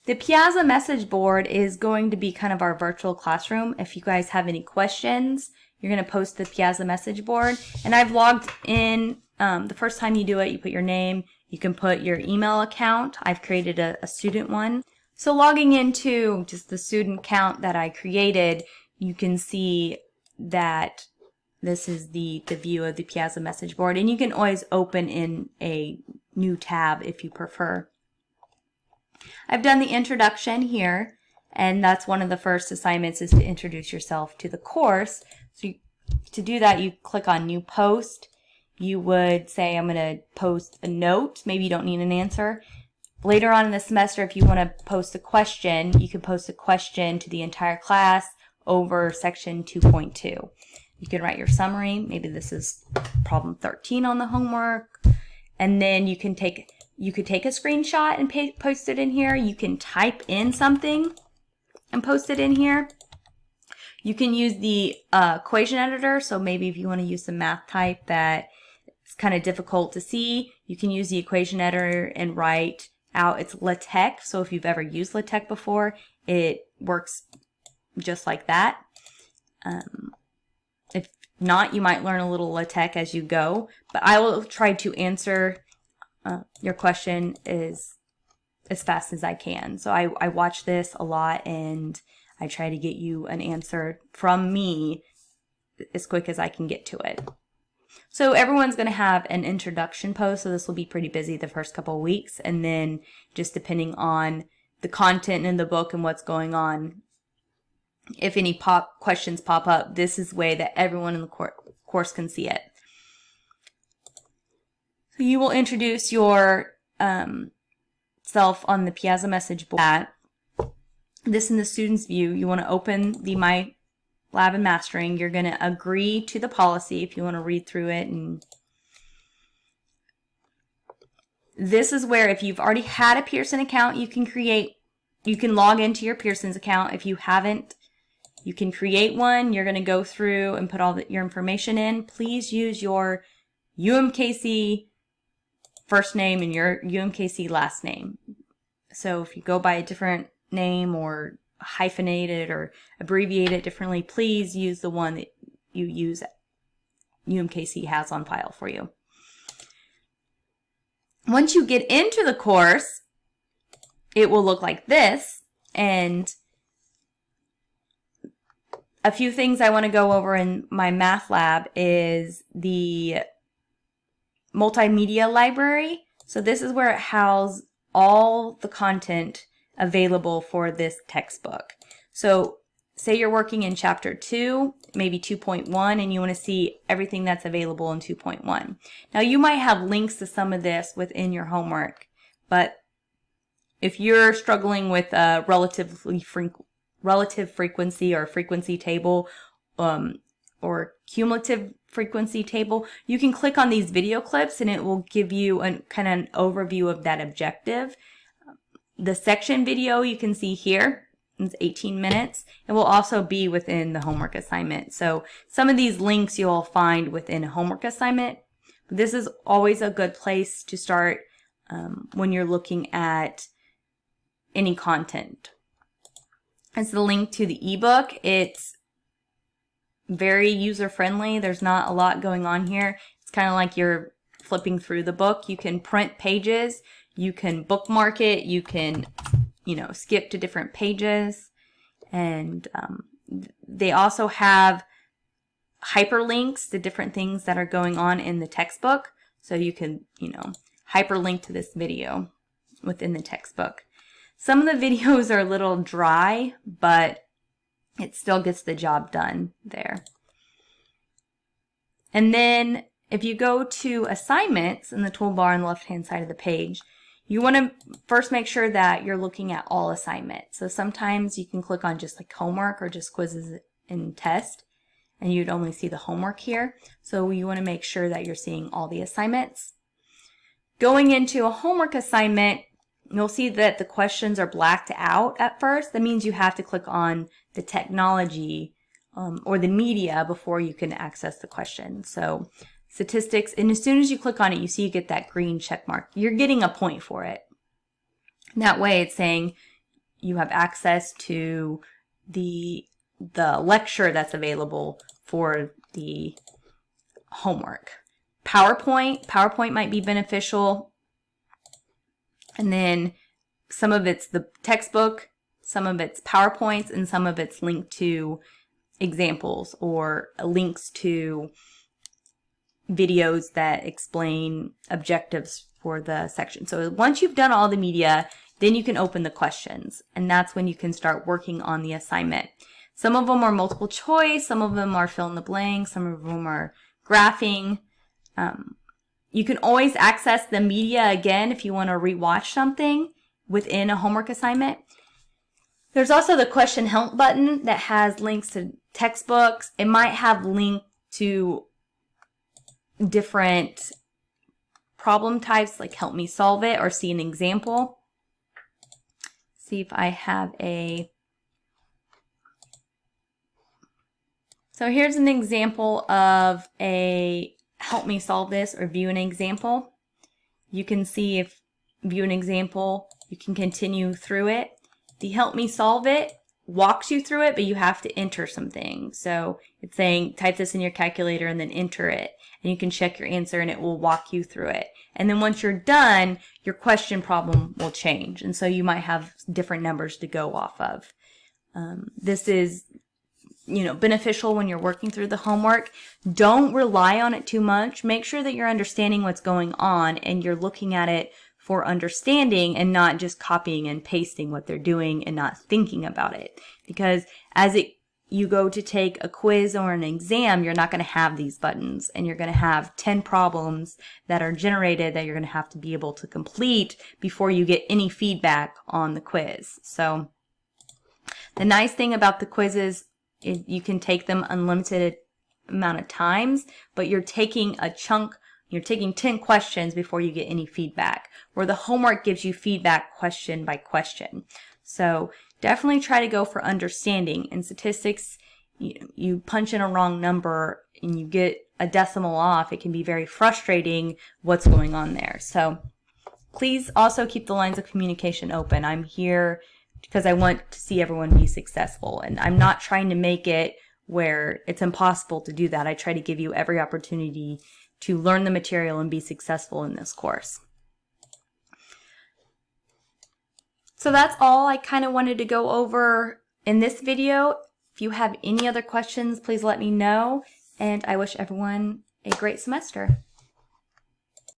The Piazza message board is going to be kind of our virtual classroom. If you guys have any questions, you're going to post the Piazza message board. And I've logged in. The first time you do it, you put your name. You can put your email account. I've created a student one. So logging into just the student account that I created, you can see that this is the view of the Piazza message board. And you can always open in a new tab if you prefer. I've done the introduction here, and that's one of the first assignments, is to introduce yourself to the course. So to do that, you click on New Post. You would say, I'm going to post a note. Maybe you don't need an answer. Later on in the semester, if you want to post a question, you can post a question to the entire class over section 2.2. You can write your summary. Maybe this is problem 13 on the homework. And then you could take a screenshot and post it in here. You can type in something and post it in here. You can use the equation editor. So maybe if you want to use some math type that it's kind of difficult to see, you can use the equation editor and write out. It's LaTeX. So if you've ever used LaTeX before, it works just like that. If not, you might learn a little LaTeX as you go. But I will try to answer your question as fast as I can. So I watch this a lot, and I try to get you an answer from me as quick as I can get to it. So everyone's going to have an introduction post, so this will be pretty busy the first couple of weeks, and then just depending on the content in the book and what's going on, if any questions pop up, this is the way that everyone in the course can see it. So you will introduce your self on the Piazza message board. This in the student's view. You want to open the MyLab and Mastering. You're going to agree to the policy if you want to read through it. And this is where, if you've already had a Pearson account, you can log into your Pearson's account. If you haven't, you can create one. You're going to go through and put all your information in. Please use your UMKC first name and your UMKC last name. So if you go by a different name or hyphenate it or abbreviate it differently, please use the one that you use UMKC has on file for you. Once you get into the course, it will look like this. And a few things I want to go over in MyMathLab is the multimedia library. So this is where it houses all the content available for this textbook. So say you're working in chapter 2, maybe 2.1, and you want to see everything that's available in 2.1. Now you might have links to some of this within your homework, but if you're struggling with a relative frequency or frequency table, or cumulative frequency table, you can click on these video clips and it will give you kind of an overview of that objective. The section video you can see here, it's 18 minutes. It will also be within the homework assignment. So some of these links you'll find within a homework assignment. This is always a good place to start when you're looking at any content. It's the link to the ebook. It's very user-friendly. There's not a lot going on here. It's kind of like you're flipping through the book. You can print pages. You can bookmark it. You can, skip to different pages. And they also have hyperlinks to different things that are going on in the textbook. So you can, hyperlink to this video within the textbook. Some of the videos are a little dry, but it still gets the job done there. And then if you go to assignments in the toolbar on the left-hand side of the page, you want to first make sure that you're looking at all assignments. So sometimes you can click on just like homework or just quizzes and test, and you'd only see the homework here. So you want to make sure that you're seeing all the assignments. Going into a homework assignment, you'll see that the questions are blacked out at first. That means you have to click on the technology or the media before you can access the question. So statistics, and as soon as you click on it, you see you get that green check mark. You're getting a point for it. That way it's saying you have access to the lecture that's available for the homework. PowerPoint might be beneficial. And then some of it's the textbook, some of it's PowerPoints, and some of it's linked to examples or links to videos that explain objectives for the section. So once you've done all the media, then you can open the questions, and that's when you can start working on the assignment. Some of them are multiple choice, some of them are fill in the blank, some of them are graphing. You can always access the media again if you want to rewatch something within a homework assignment. There's also the question help button that has links to textbooks. It might have links to different problem types, like help me solve it or see an example. See if I have a... So here's an example of a help me solve this or view an example. You can see if view an example, you can continue through it. The help me solve it walks you through it, but you have to enter some things. So it's saying type this in your calculator and then enter it. And you can check your answer and it will walk you through it. And then once you're done, your question problem will change. And so you might have different numbers to go off of. This is, beneficial when you're working through the homework. Don't rely on it too much. Make sure that you're understanding what's going on and you're looking at it for understanding and not just copying and pasting what they're doing and not thinking about it. Because as you go to take a quiz or an exam, you're not going to have these buttons, and you're going to have 10 problems that are generated that you're going to have to be able to complete before you get any feedback on the quiz. So the nice thing about the quizzes is you can take them unlimited amount of times, but you're taking a chunk. You're taking 10 questions before you get any feedback, where the homework gives you feedback question by question. So definitely try to go for understanding. In statistics, you punch in a wrong number and you get a decimal off. It can be very frustrating what's going on there. So please also keep the lines of communication open. I'm here because I want to see everyone be successful, and I'm not trying to make it where it's impossible to do that. I try to give you every opportunity to learn the material and be successful in this course. So that's all I kind of wanted to go over in this video. If you have any other questions, please let me know, and I wish everyone a great semester.